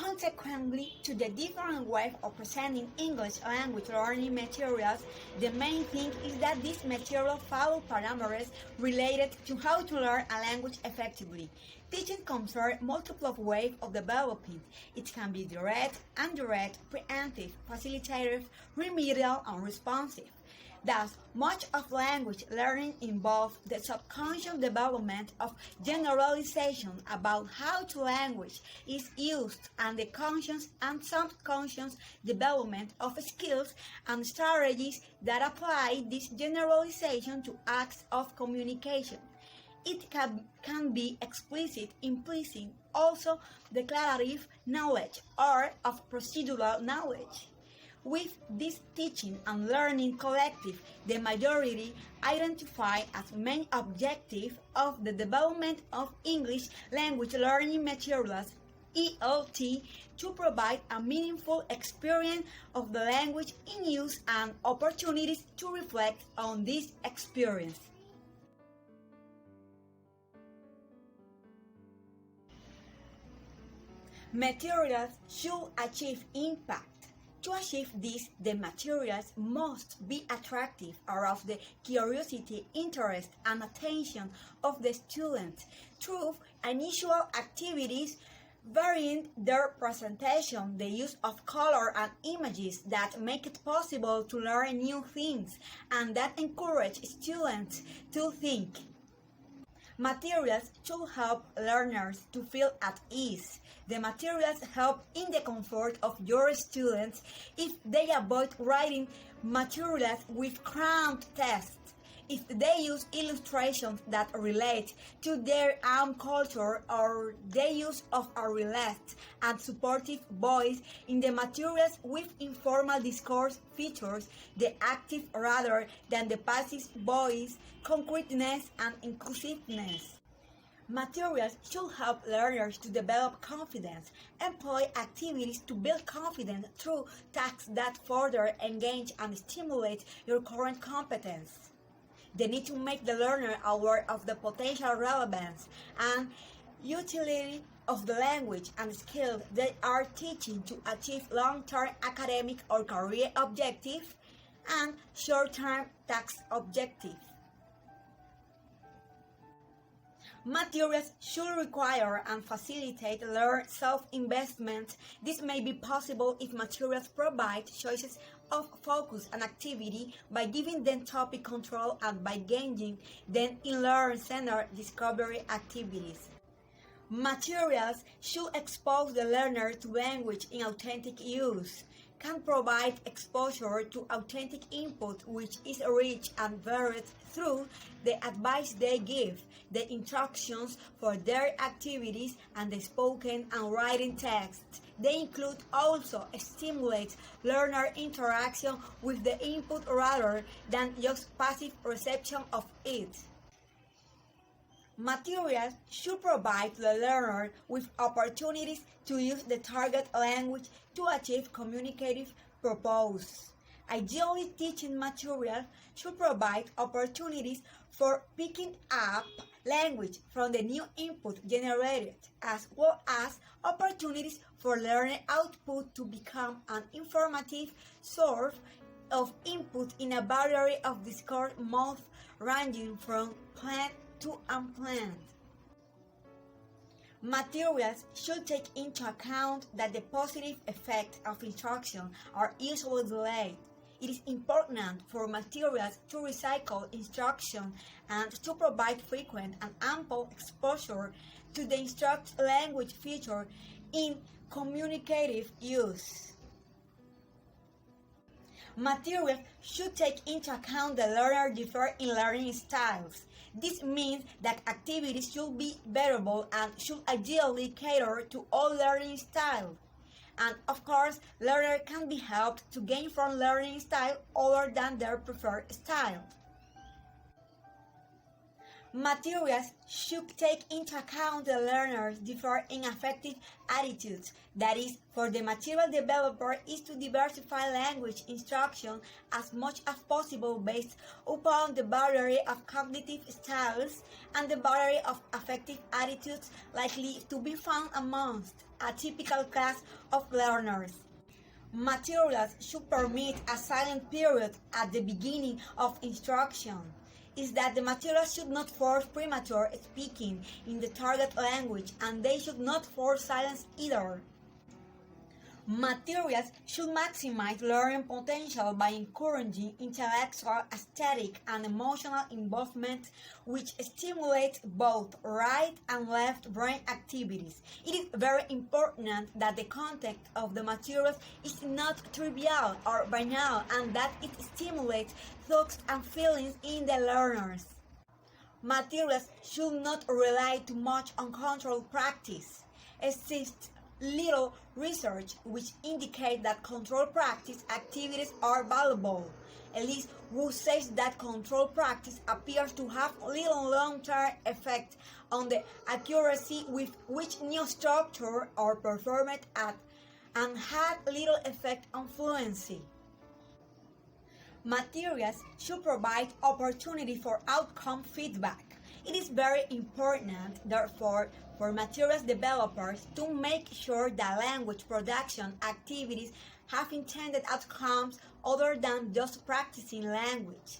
Consequently, to the different ways of presenting English language learning materials, the main thing is that these materials follow parameters related to how to learn a language effectively. Teaching concerns multiple ways of developing. It can be direct, indirect, preemptive, facilitative, remedial, and responsive. Thus, much of language learning involves the subconscious development of generalization about how the language is used and the conscious and subconscious development of skills and strategies that apply this generalization to acts of communication. It can be explicit, implicit, also declarative knowledge or of procedural knowledge. With this teaching and learning collective, the majority identify as main objective of the development of English language learning materials ELT to provide a meaningful experience of the language in use and opportunities to reflect on this experience. Materials should achieve impact. To achieve this, the materials must be attractive or of the curiosity, interest, and attention of the students through unusual activities, varying their presentation, the use of color and images that make it possible to learn new things and that encourage students to think. Materials should help learners to feel at ease. The materials help in the comfort of your students if they avoid writing materials with cramped text, if they use illustrations that relate to their own culture, or the use of a relaxed and supportive voice in the materials with informal discourse features the active rather than the passive voice, concreteness, and inclusiveness. Materials should help learners to develop confidence, employ activities to build confidence through tasks that further engage and stimulate your current competence. They need to make the learner aware of the potential relevance and utility of the language and skills they are teaching to achieve long-term academic or career objectives and short-term task objectives. Materials should require and facilitate learner self-investment. This may be possible if materials provide choices of focus and activity by giving them topic control and by engaging them in learner-centered discovery activities. Materials should expose the learner to language in authentic use, can provide exposure to authentic input which is rich and varied through the advice they give, the instructions for their activities, and the spoken and writing text. They include also stimulate learner interaction with the input rather than just passive reception of it. Materials should provide the learner with opportunities to use the target language to achieve communicative purpose. Ideally, teaching materials should provide opportunities for picking up language from the new input generated, as well as opportunities for learner output to become an informative source of input in a variety of discourse modes ranging from planned to unplanned. Materials should take into account that the positive effects of instruction are usually delayed. It is important for materials to recycle instruction and to provide frequent and ample exposure to the instruct language feature in communicative use. Materials should take into account the learner differ in learning styles. This means that activities should be variable and should ideally cater to all learning styles. And of course, learners can be helped to gain from learning style other than their preferred style. Materials should take into account the learner's differing affective attitudes. That is, for the material developer is to diversify language instruction as much as possible based upon the variety of cognitive styles and the variety of affective attitudes likely to be found amongst a typical class of learners. Materials should permit a silent period at the beginning of instruction. Is that the materials should not force premature speaking in the target language, and they should not force silence either. Materials should maximize learning potential by encouraging intellectual, aesthetic, and emotional involvement, which stimulates both right and left brain activities. It is very important that the content of the materials is not trivial or banal, and that it stimulates thoughts and feelings in the learners. Materials should not rely too much on controlled practice. Exists little research which indicates that controlled practice activities are valuable. Elise, who says that controlled practice appears to have little long-term effect on the accuracy with which new structure are performed at, and had little effect on fluency. Materials should provide opportunity for outcome feedback. It is very important, therefore, for materials developers to make sure that language production activities have intended outcomes other than just practicing language.